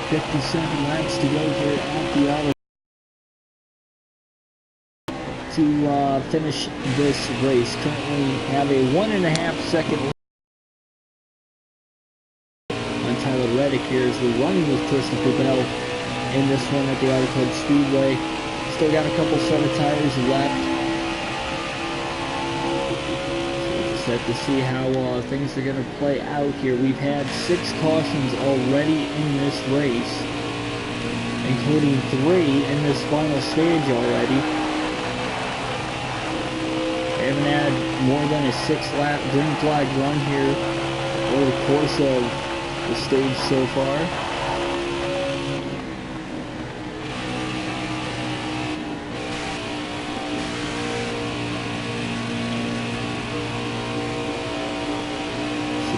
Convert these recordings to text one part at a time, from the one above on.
57 laps to go here at the auto to finish this race. Currently have a 1.5 second on Tyler Reddick here as we're running with Tristan Poupinel in this one at the Auto Club Speedway. Still got a couple set of tires left. Set to see how things are going to play out here. We've had 6 cautions already in this race, including 3 in this final stage already. We haven't had more than a 6-lap green flag run here over the course of the stage so far.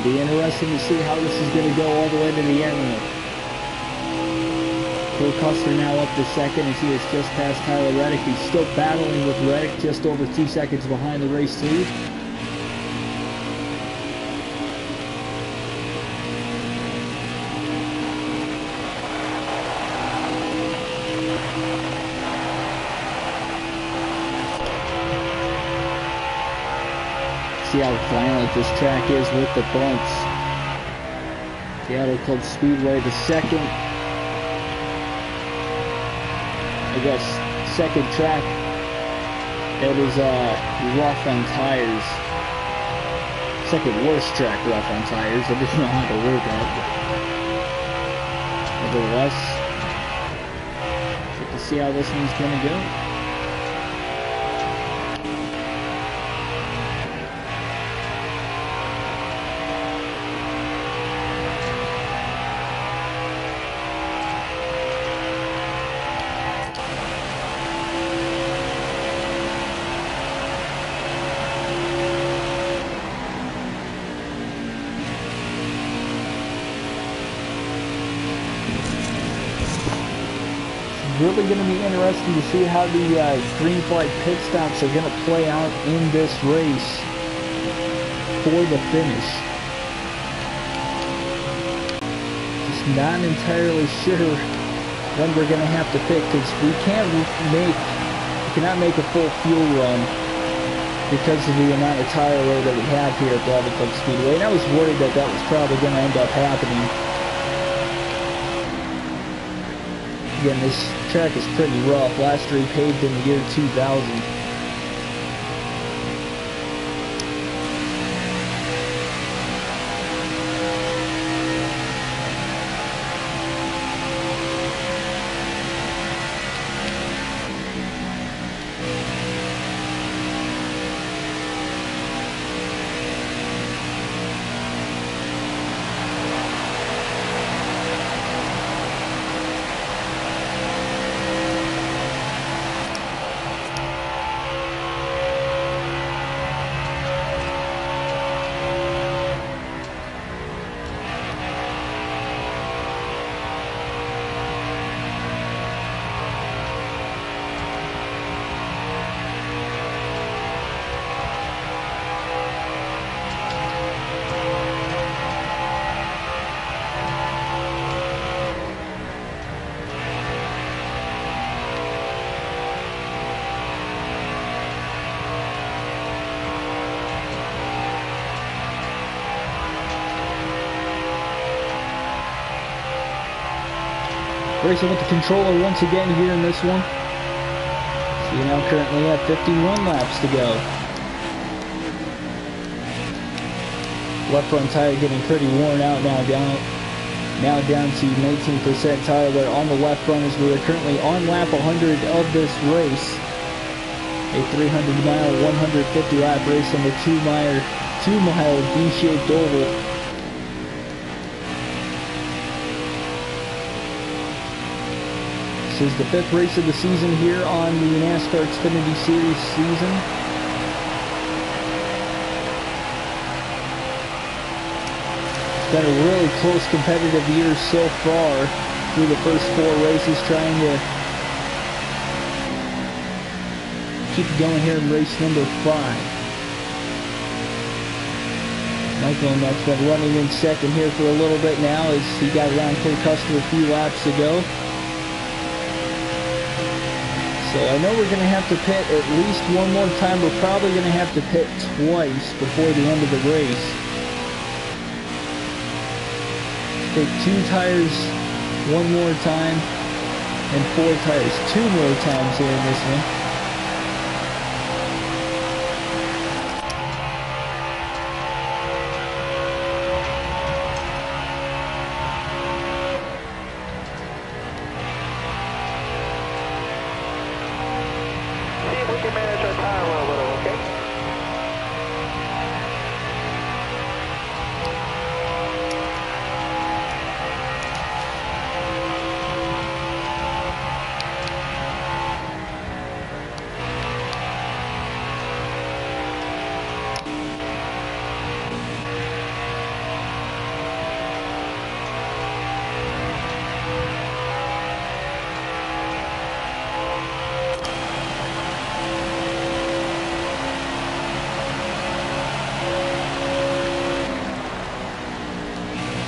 Be interesting to see how this is going to go all the way to the end. Cole Custer now up to second as he has just passed Tyler Reddick. He's still battling with Reddick, just over 2 seconds behind the race lead. See how violent this track is with the bumps. The Auto Club Speedway, the second track that is rough on tires. Second worst track rough on tires. I didn't know how to word that, but nevertheless, get to see how this one's going to go. Really going to be interesting to see how the green flag pit stops are going to play out in this race for the finish. Just not entirely sure when we're going to have to pick, because we cannot make a full fuel run because of the amount of tire load that we have here at the Auto Club Speedway, and I was worried that that was probably going to end up happening. Again, this track is pretty rough. Last repaved in the year 2000. Racing with the controller once again here in this one. So you now currently have 51 laps to go. Left front tire getting pretty worn out now down to 19% tire wear on the left front as we are currently on lap 100 of this race. A 300-mile, 150-lap race on the 2-mile V-shaped oval. This is the 5th race of the season here on the NASCAR Xfinity Series season. It's been a really close competitive year so far through the first 4 races, trying to keep it going here in race number 5. Michael Nutt's been running in second here for a little bit now as he got around Cole Custer a few laps ago. So I know we're going to have to pit at least one more time. We're probably going to have to pit twice before the end of the race. Take 2 tires one more time and 4 tires 2 more times here in this one.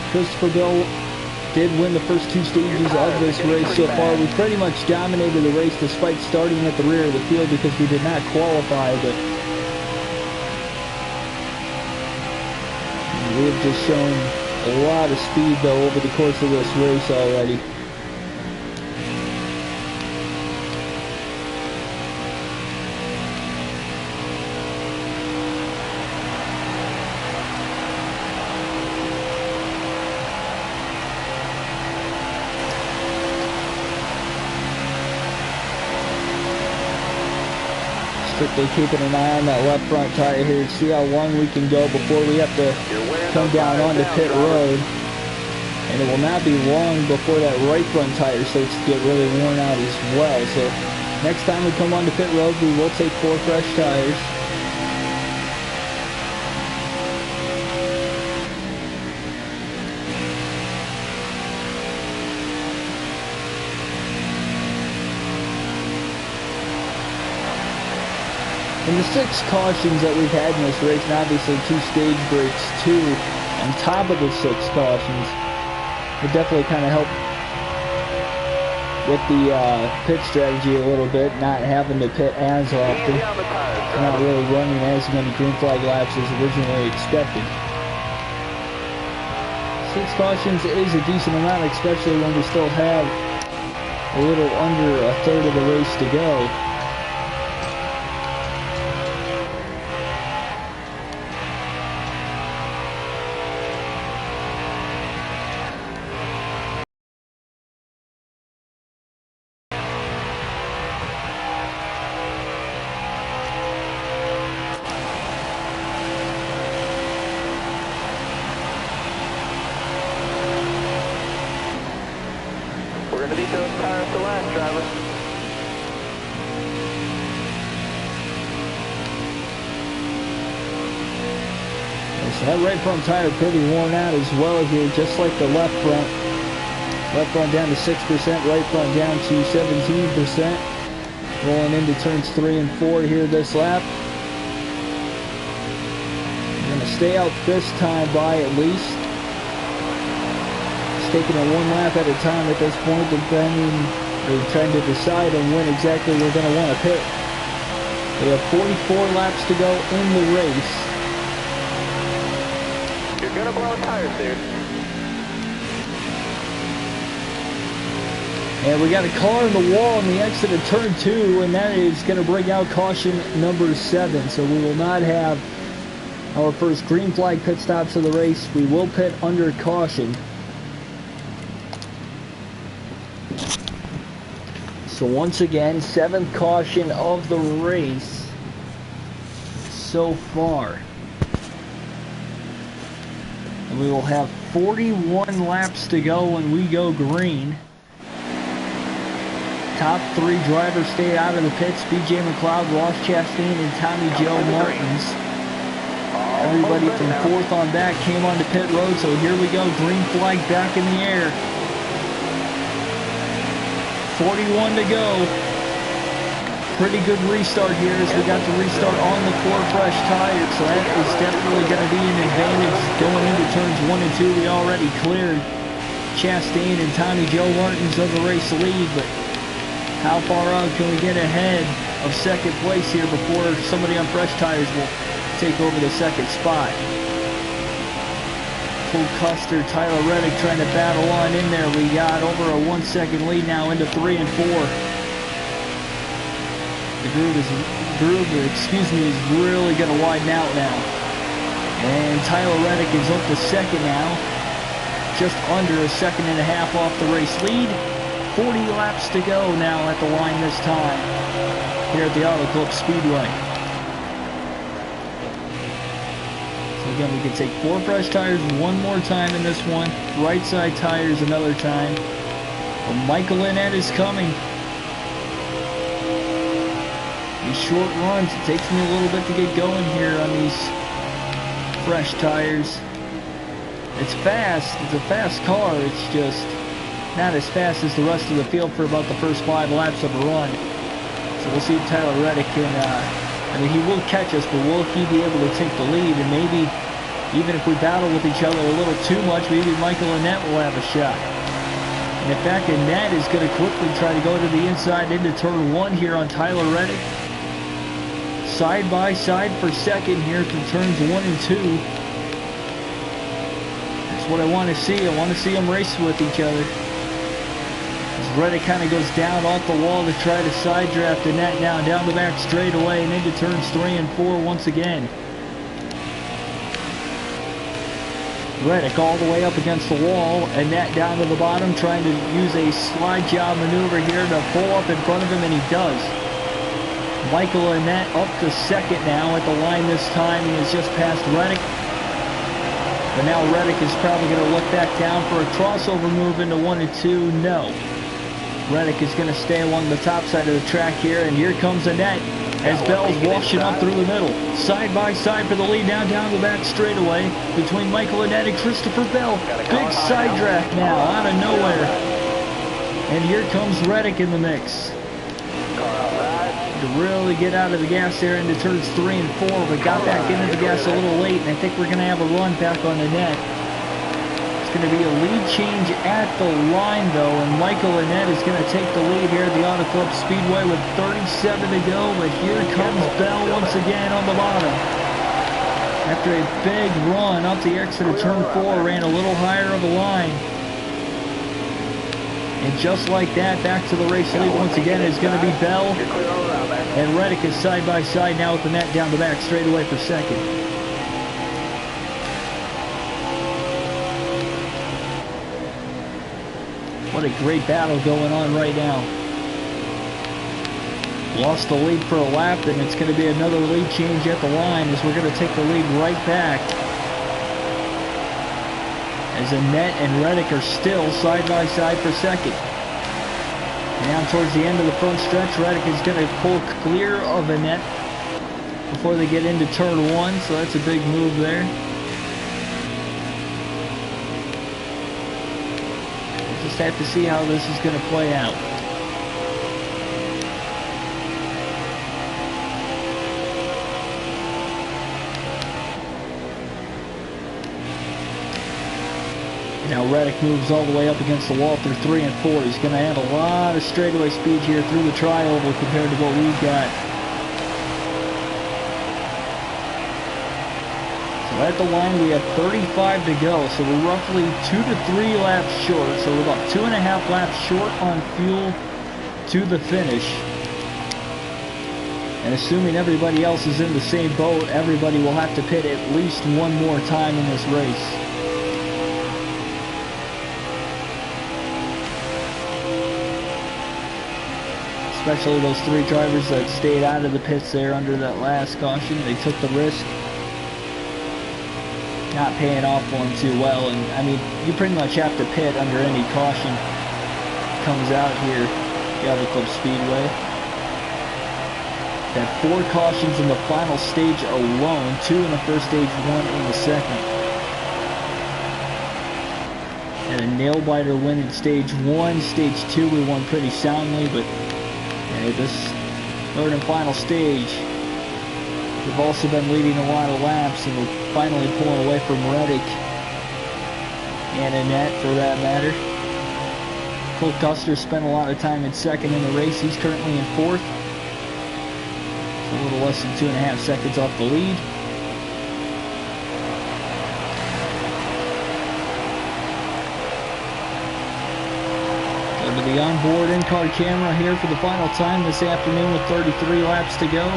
Christopher Bell did win the first 2 stages of this race so far. We pretty much dominated the race despite starting at the rear of the field because we did not qualify, but we have just shown a lot of speed though over the course of this race already. Strictly keeping an eye on that left front tire here to see how long we can go before we have to come down onto pit road. And it will not be long before that right front tire starts to get really worn out as well. So next time we come onto pit road, we will take 4 fresh tires. And the 6 cautions that we've had in this race, and obviously 2 stage breaks too, on top of the 6 cautions, it definitely kind of helped with the pit strategy a little bit, not having to pit as often, not really running as many green flag laps as originally expected. 6 cautions is a decent amount, especially when we still have a little under a third of the race to go. So that right front tire pretty worn out as well here, just like the left front. Left front down to 6%, right front down to 17%. Rolling into turns 3 and 4 here this lap. We're going to stay out this time by at least. Just taking it 1 lap at a time at this point, depending, or trying to decide on when exactly we're going to want to pit. We have 44 laps to go in the race. You're gonna blow tires, dude. And we got a car in the wall on the exit of turn 2, and that is going to bring out caution number 7. So we will not have our first green flag pit stops of the race. We will pit under caution. So once again, 7th caution of the race so far. And we will have 41 laps to go when we go green. Top 3 drivers stay out of the pits. BJ McLeod, Ross Chastain, and Tommy Joe Martins. Everybody from 4th on back came onto pit road, so here we go. Green flag back in the air. 41 to go. pretty good restart here as we got the restart on the 4 fresh tires. So that is definitely going to be an advantage going into turns 1 and 2. We already cleared Chastain and Tommy Joe Martins of the race lead, but how far out can we get ahead of second place here before somebody on fresh tires will take over the second spot? Cole Custer, Tyler Reddick trying to battle on in there. We got over a 1 second lead now into 3 and 4. The groove is really going to widen out now. And Tyler Reddick is up to second now. Just under a second and a half off the race lead. 40 laps to go now at the line this time here at the Auto Club Speedway. So again, we can take 4 fresh tires one more time in this one. Right side tires another time. But Michael Annett is coming. These short runs, it takes me a little bit to get going here on these fresh tires. It's fast, it's a fast car, it's just not as fast as the rest of the field for about the first 5 laps of a run. So we'll see if Tyler Reddick can, he will catch us, but will he be able to take the lead? And maybe, even if we battle with each other a little too much, maybe Michael Annett will have a shot. And in fact, Annett is going to quickly try to go to the inside into turn 1 here on Tyler Reddick. Side by side for second here through turns 1 and 2. That's what I want to see. I want to see them race with each other. As Reddick kind of goes down off the wall to try to side draft Annett now down the back straightaway and into turns 3 and 4 once again. Reddick all the way up against the wall, Annett down to the bottom trying to use a slide job maneuver here to pull up in front of him, and he does. Michael Annett up to second now at the line this time. He has just passed Reddick. But now Reddick is probably going to look back down for a crossover move into 1 and 2. No. Reddick is going to stay along the top side of the track here, and here comes Annett as Bell's washing up through the middle. Side by side for the lead now down the back straightaway between Michael Annett and Christopher Bell. Big side draft now out of nowhere. And here comes Reddick in the mix. To really get out of the gas there into turns 3 and 4, but got back into the gas a little late, and I think we're going to have a run back on Annett. It's going to be a lead change at the line, though, and Michael Annett is going to take the lead here at the Auto Club Speedway with 37 to go, but here comes Bell once again on the bottom. After a big run up the exit of turn 4, ran a little higher of the line. And just like that, back to the race lead once again is going to be Bell. And Reddick is side by side now with Annett down the back straightaway for second. What a great battle going on right now. Lost the lead for a lap, and it's going to be another lead change at the line as we're going to take the lead right back. As Annett and Reddick are still side by side for second. Now towards the end of the front stretch, Reddick is going to pull clear of Annett before they get into turn 1, so that's a big move there. We'll just have to see how this is going to play out. Now Reddick moves all the way up against the wall through 3 and 4. He's going to have a lot of straightaway speed here through the tri-oval compared to what we've got. So at the line we have 35 to go. So we're roughly 2 to 3 laps short. So we're about 2.5 laps short on fuel to the finish. And assuming everybody else is in the same boat, everybody will have to pit at least one more time in this race. Especially those 3 drivers that stayed out of the pits there under that last caution. They took the risk. Not paying off for them too well. And I mean, you pretty much have to pit under any caution comes out here at the Auto Club Speedway. Had 4 cautions in the final stage alone. 2 in the first stage, 1 in the second. And a nail-biter win in stage 1. Stage 2 we won pretty soundly, but this Third and final stage. They've also been leading a lot of laps, and they're finally pulling away from Reddick and Annette, for that matter. Cole Custer spent a lot of time in second in the race. He's currently in fourth. A little less than 2.5 seconds off the lead. Go to the onboard in-car camera here for the final time this afternoon with 33 laps to go.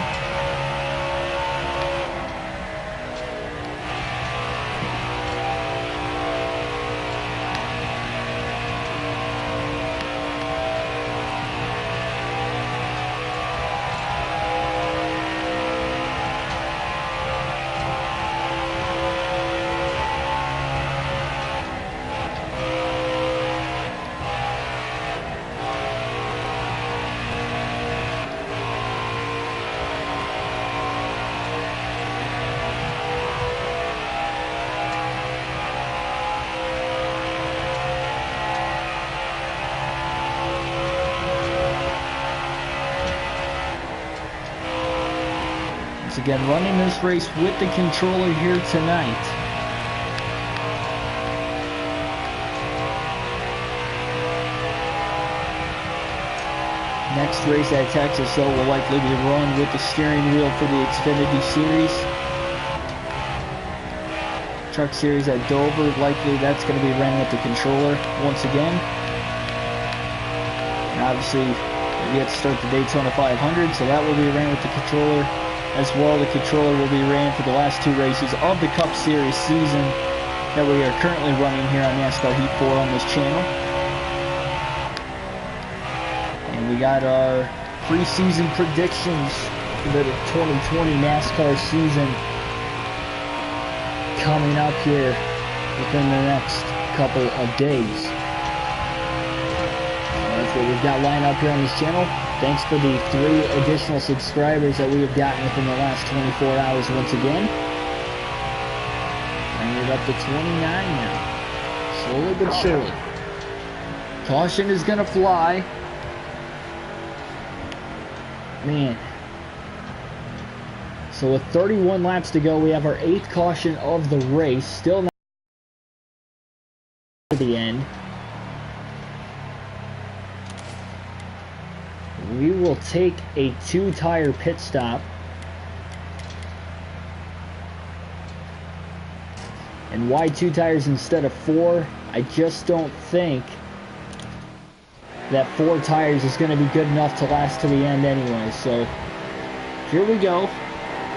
Once again, running this race with the controller here tonight. Next race at Texas, though, will likely be run with the steering wheel for the Xfinity Series. Truck Series at Dover, likely that's going to be ran with the controller once again. And obviously, we have to start the Daytona 500, so that will be ran with the controller as well. The controller will be ran for the last two races of the Cup Series season that we are currently running here on NASCAR Heat 4 on this channel. And we got our preseason predictions for the 2020 NASCAR season coming up here within the next couple of days. That's what we've got lined up here on this channel. Thanks for the 3 additional subscribers that we have gotten within the last 24 hours once again. Bringing it up to 29 now. Slowly but surely. Caution is going to fly. Man. So with 31 laps to go, we have our 8th caution of the race. Still not to the end. We will take a 2-tire pit stop. And why 2 tires instead of 4? I just don't think that 4 tires is going to be good enough to last to the end anyway. So here we go.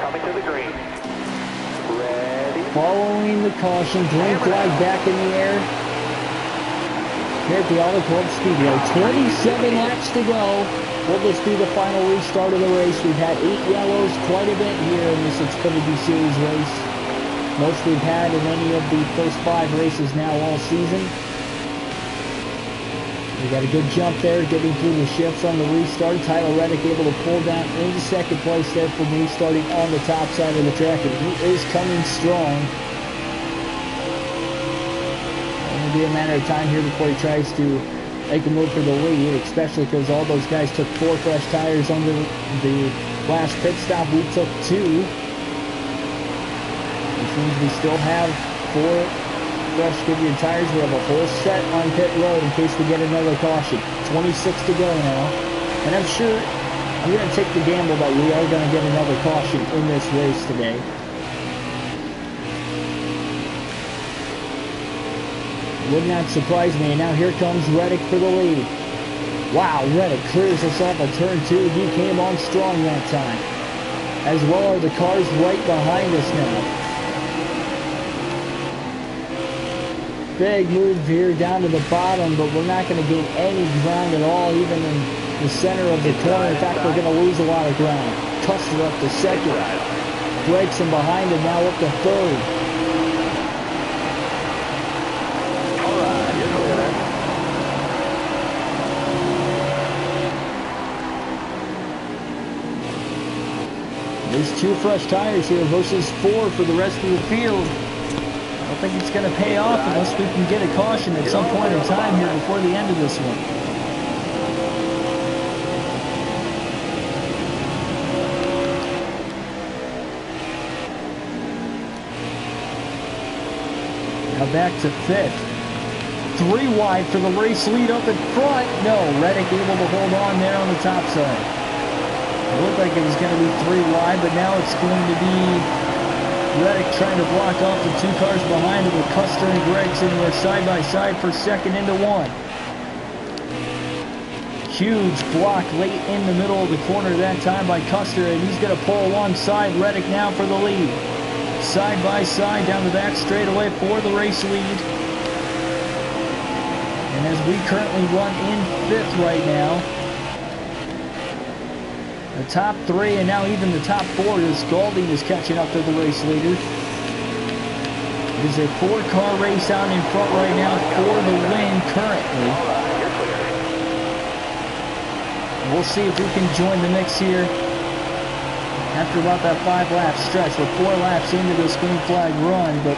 Coming to the green. Ready. Following the caution, green flag back in the air. Here at the Auto Club Speedway, 27 laps to go. Will this be the final restart of the race? We've had 8 yellows, quite a bit here in this Xfinity Series race. Most we've had in any of the first 5 races now all season. We got a good jump there, getting through the shifts on the restart. Tyler Reddick able to pull down into second place there for me, starting on the top side of the track, and he is coming strong. It'll be a matter of time here before he tries to make a move for the lead, especially because all those guys took 4 fresh tires under the last pit stop. We took 2, which means we still have 4 fresh Goodyear tires. We have a whole set on pit road in case we get another caution. 26 to go now, and I'm sure I'm going to take the gamble that we are going to get another caution in this race today. Would not surprise me. And now here comes Reddick for the lead. Wow, Reddick clears us off of turn 2. He came on strong that time. As well are the cars right behind us now. Big move here down to the bottom, but we're not going to gain any ground at all, even in the center of the corner. In fact, we're going to lose a lot of ground. Custer up to second. Breaks him behind him, now up to third. There's 2 fresh tires here versus 4 for the rest of the field. I don't think it's going to pay off unless we can get a caution at some point in time here before the end of this one. back to 5th. 3 wide for the race lead up in front. No, Reddick able to hold on there on the top side. It looked like it was going to be 3 wide, but now it's going to be Reddick trying to block off the 2 cars behind him with Custer and Gregson, who are side by side for 2nd into 1. Huge block late in the middle of the corner that time by Custer, and he's going to pull alongside Reddick now for the lead. Side by side down the back straightaway for the race lead. And as we currently run in 5th right now, the top 3 and now even the top 4 is Golding is catching up to the race leader. It is a 4-car race out in front right now for the win currently. We'll see if we can join the mix here after about that 5-lap stretch. We're 4 laps into this green flag run, but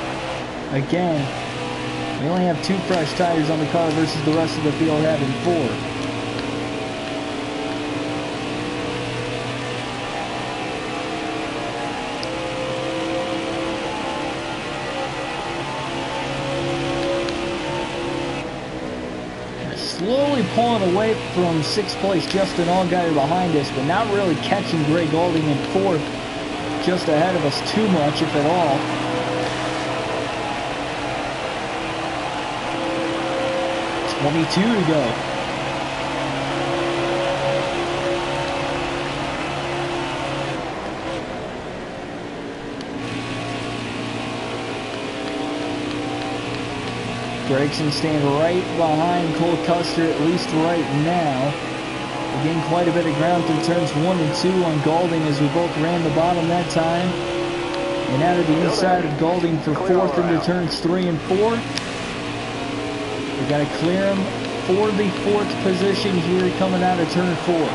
again, we only have 2 fresh tires on the car versus the rest of the field having 4. Slowly pulling away from 6th place Justin Allgaier behind us, but not really catching Greg Golding in 4th, just ahead of us too much, if at all. .22 to go. Gregson staying right behind Cole Custer, at least right now. We gained quite a bit of ground through turns 1 and 2 on Golding as we both ran the bottom that time. And out of the inside of Golding for 4th into turns 3 and 4. We got to clear him for the 4th position here coming out of turn 4.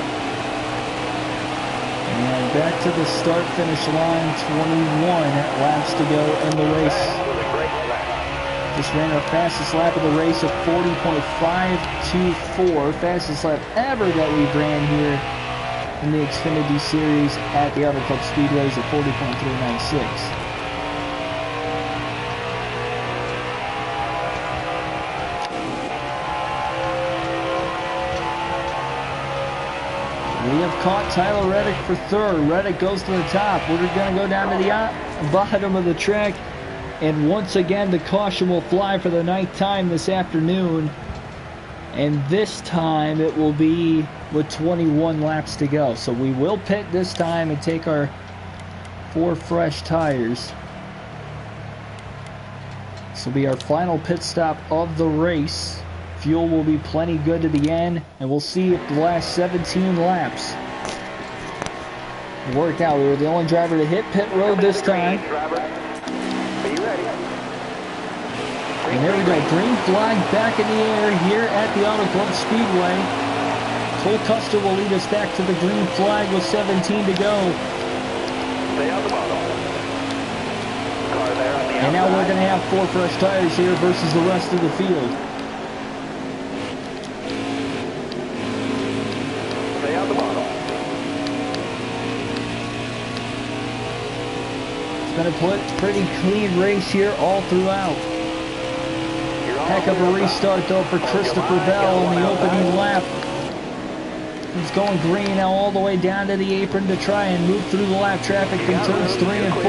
And back to the start-finish line, 21 laps to go in the race. Just ran our fastest lap of the race of 40.524. Fastest lap ever that we've ran here in the Xfinity Series at the Auto Club Speedways of 40.396. We have caught Tyler Reddick for 3rd. Reddick goes to the top. We're going to go down to the bottom of the track. And once again, the caution will fly for the 9th time this afternoon. And this time it will be with 21 laps to go. So we will pit this time and take our 4 fresh tires. This will be our final pit stop of the race. Fuel will be plenty good to the end. And we'll see if the last 17 laps worked out. We were the only driver to hit pit road this time. And there we go, green flag back in the air here at the Auto Club Speedway. Cole Custer will lead us back to the green flag with 17 to go. And now we're going to have 4 fresh tires here versus the rest of the field. It's been a pretty clean race here all throughout. Heck of a restart though for Christopher Bell on the opening lap. He's going green now all the way down to the apron to try and move through the lap traffic in turns 3 and 4.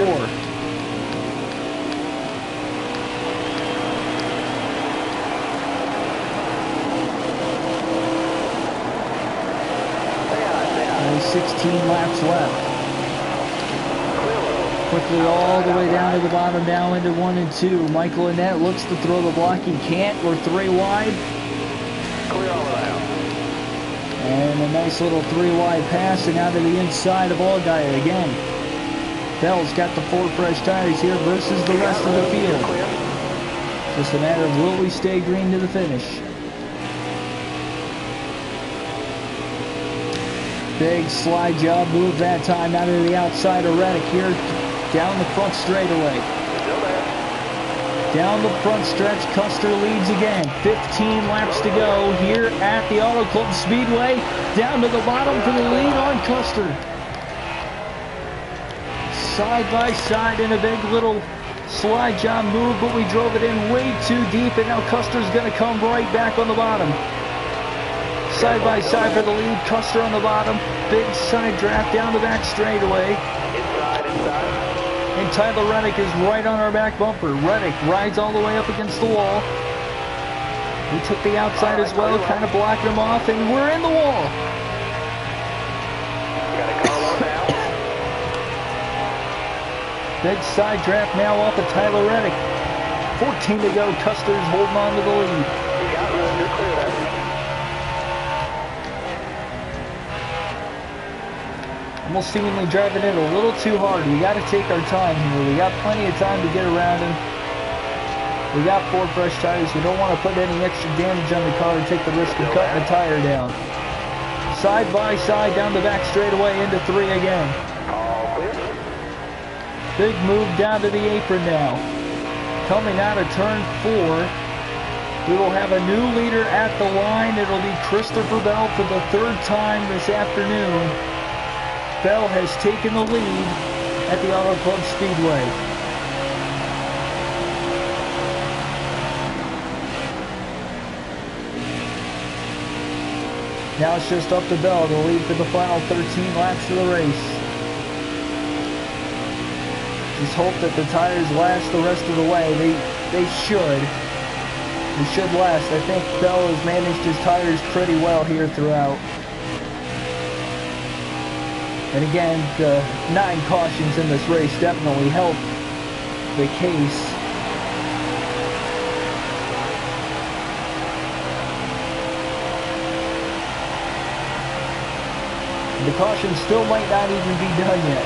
Only 16 laps left. Quickly all the way down to the bottom, now into 1 and 2. Michael Annette looks to throw the block. He can't. We're 3 wide. And a nice little 3 wide pass and out to the inside of Allgaier again. Bell's got the 4 fresh tires here versus the rest of the field. Just a matter of will we stay green to the finish. Big slide job move that time out of the outside of Reddick here. Down the front straightaway. Down the front stretch, Custer leads again. 15 laps to go here at the Auto Club Speedway. Down to the bottom for the lead on Custer. Side by side in a big little Slide job move, but we drove it in way too deep, and now Custer's going to come right back on the bottom. Side by side for the lead, Custer on the bottom. Big side draft down the back straightaway. Inside. And Tyler Reddick is right on our back bumper. Reddick rides all the way up against the wall. We took the outside as well, kind of blocked him off, and we're in the wall. Got a Carlo now. Big side draft now off of Tyler Reddick. 14 to go. Custer's holding on to the lead. You got room. You're clear there. Almost seemingly driving it a little too hard. We got to take our time here. We got plenty of time to get around him. We got 4 fresh tires. We don't want to put any extra damage on the car and take the risk of cutting the tire down. Side by side down the back straightaway into 3 again. All clear. Big move down to the apron now. Coming out of turn 4, we will have a new leader at the line. It'll be Christopher Bell for the 3rd time this afternoon. Bell has taken the lead at the Auto Club Speedway. Now it's just up to Bell to lead for the final 13 laps of the race. Just hope that the tires last the rest of the way. They should. They should last. I think Bell has managed his tires pretty well here throughout. And again, the 9 cautions in this race definitely help the case. The caution still might not even be done yet.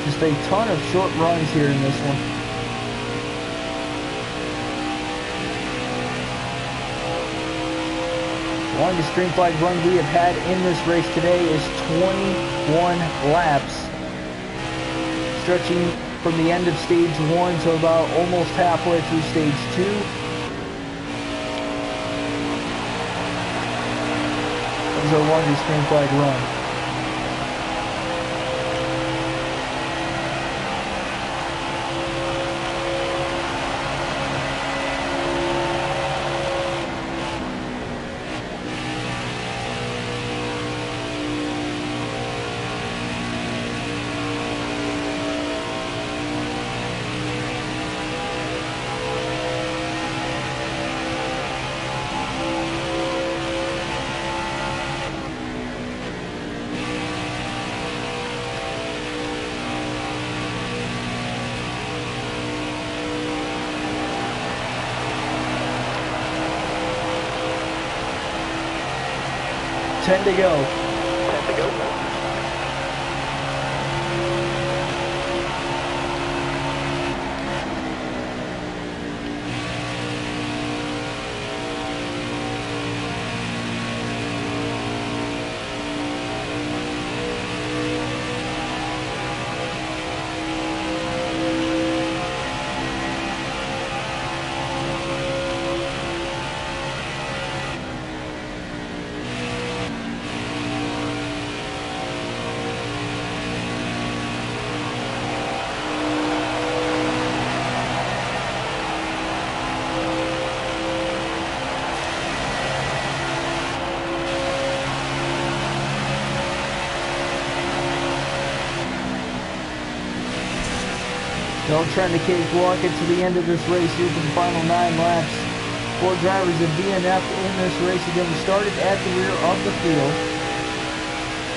Just a ton of short runs here in this one. Longest green flag run we have had in this race today is 21 laps, stretching from the end of stage 1 to about almost halfway through stage 2. That was our longest green flag run. Ten to go. 10 to go. Bell trying to cakewalk it to the end of this race here for the final 9 laps. 4 drivers have DNF'd in this race. Again, we started at the rear of the field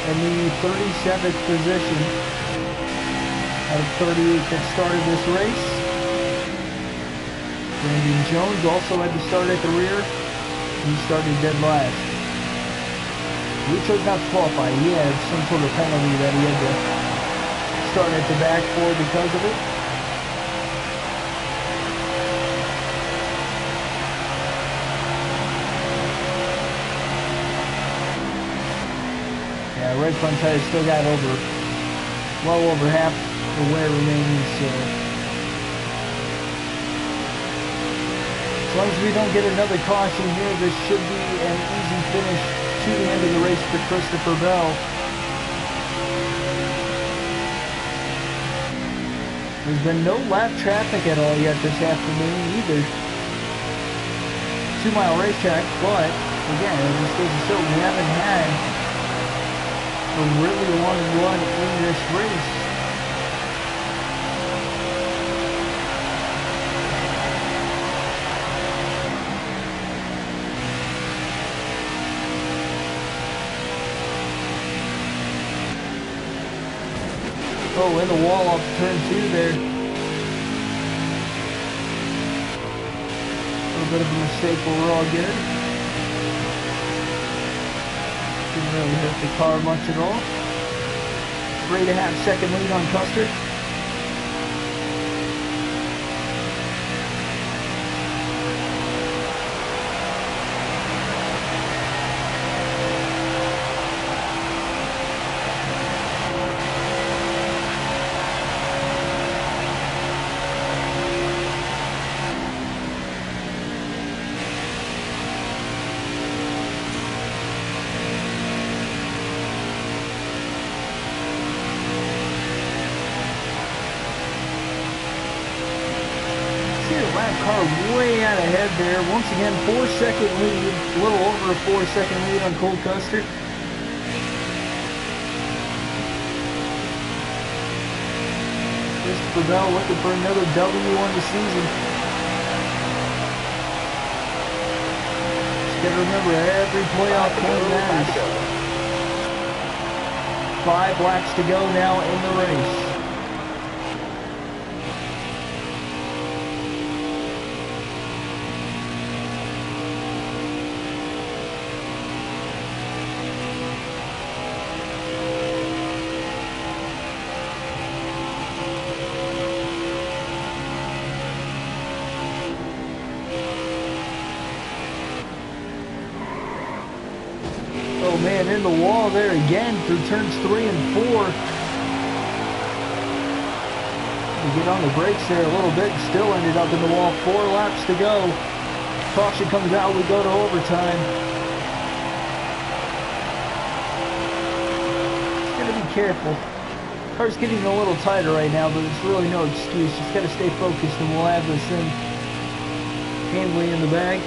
in the 37th position out of 38 that started this race. Brandon Jones also had to start at the rear. He started dead last. He chose not to qualify. He had some sort of penalty that he had to start at the back for because of it. Yeah, right front tire still got well over half the wear remaining, so as long as we don't get another caution here, this should be an easy finish to the end of the race for Christopher Bell. There's been no lap traffic at all yet this afternoon either. 2-mile racetrack, but again, it just goes to show we haven't had a really long run in this race. Oh, in the wall off turn 2 there. A little bit of a mistake, but we're all good. Didn't really hit the car much at all. 3.5 second lead on Custer. Car way out ahead there. Once again, 4-second lead, a little over a 4-second lead on Cole Custer. Christopher Bell looking for another W on the season. Just gotta remember, every playoff point matters. 5 laps to go now in the race. Oh man, in the wall there again through turns 3 and 4. We get on the brakes there a little bit and still ended up in the wall. 4 laps to go. Caution comes out, we go to overtime. Just gotta be careful. Car's getting a little tighter right now, but it's really no excuse. Just gotta stay focused and we'll have this thing handily in the bag.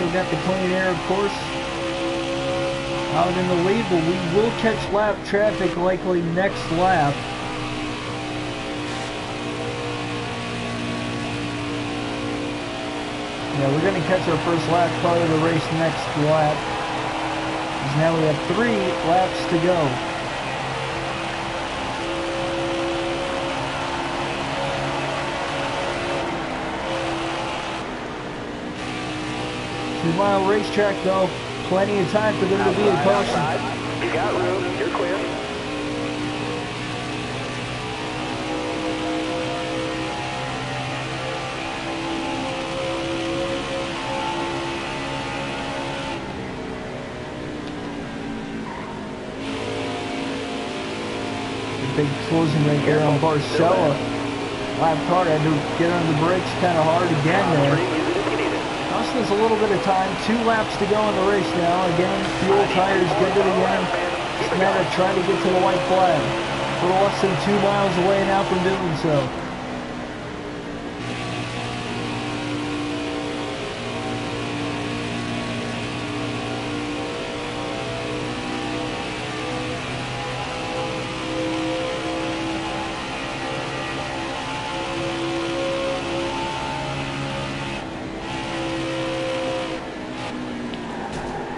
Still got the clean air, of course, out in the lead, but we will catch lap traffic likely next lap. Yeah, we're going to catch our first lap car of the race next lap. Because now we have 3 laps to go. Two-mile racetrack though, plenty of time for them to be in caution. You got room, you're clear. Big closing right there on Barcella. Lap car had to get on the brakes kind of hard again there. Costing us a little bit of time. 2 laps to go in the race now. Again, fuel, tires, good it again. Just a matter of trying to get to the white flag. A little less than 2 miles away now from doing so.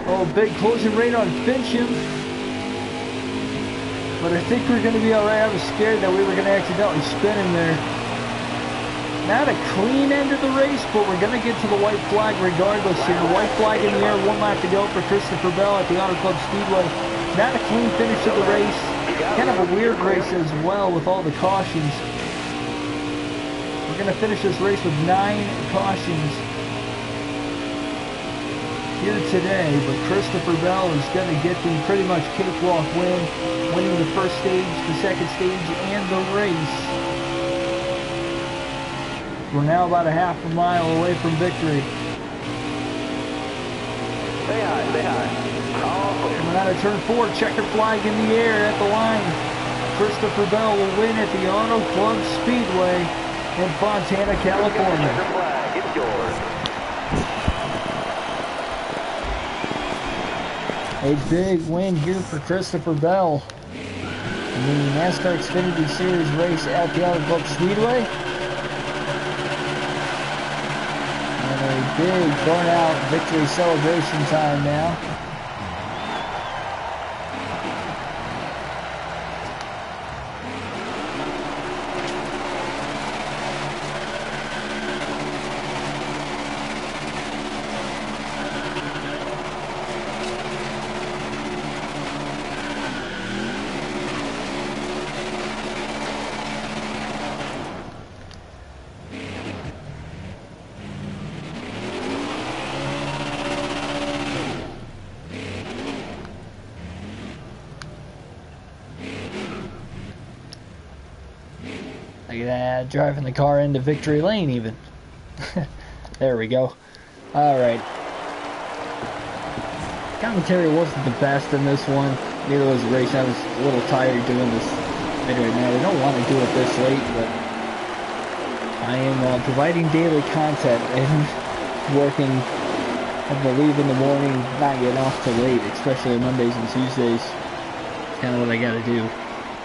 Oh, big closing rate on Fincham. But I think we're going to be alright. I was scared that we were going to accidentally spin in there. Not a clean end of the race, but we're going to get to the white flag regardless here. White flag in the air, 1 lap to go for Christopher Bell at the Auto Club Speedway. Not a clean finish of the race. Kind of a weird race as well with all the cautions. We're going to finish this race with 9 cautions here today, but Christopher Bell is going to get the pretty much cakewalk win, winning the first stage, the second stage, and the race. We're now about a half a mile away from victory. Stay high, stay high. All clear. Coming out of turn 4, checker flag in the air at the line. Christopher Bell will win at the Auto Club Speedway in Fontana, California. Checker flag, it's yours. A big win here for Christopher Bell in the NASCAR Xfinity Series race at the Auto Club Speedway. And a big burnout victory celebration time now. Look at that, driving the car into victory lane even. There we go. Alright. Commentary wasn't the best in this one. Neither was the race. I was a little tired doing this video right now. I don't want to do it this late, but I am providing daily content and working, having to leave in the morning, not getting off till late, especially Mondays and Tuesdays. Kind of what I gotta do.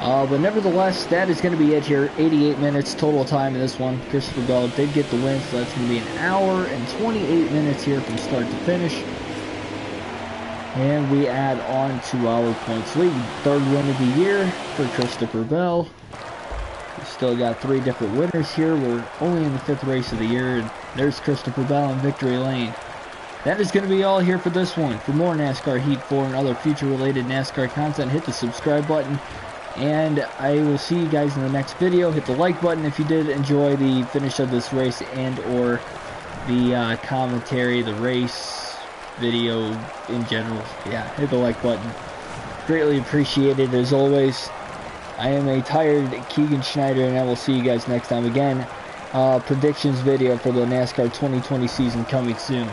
But nevertheless, that is going to be it here. 88 minutes total time in this one. Christopher Bell did get the win, so that's going to be an hour and 28 minutes here from start to finish. And we add on to our points lead. Third win of the year for Christopher Bell. We still got 3 different winners here. We're only in the 5th race of the year, and there's Christopher Bell in victory lane. That is going to be all here for this one. For more NASCAR Heat 4 and other future-related NASCAR content, hit the subscribe button. And I will see you guys in the next video. Hit the like button if you did enjoy the finish of this race and or the commentary, the race video in general. Yeah, hit the like button. Greatly appreciated as always. I am a tired Keegan Schneider, and I will see you guys next time. Again, predictions video for the NASCAR 2020 season coming soon.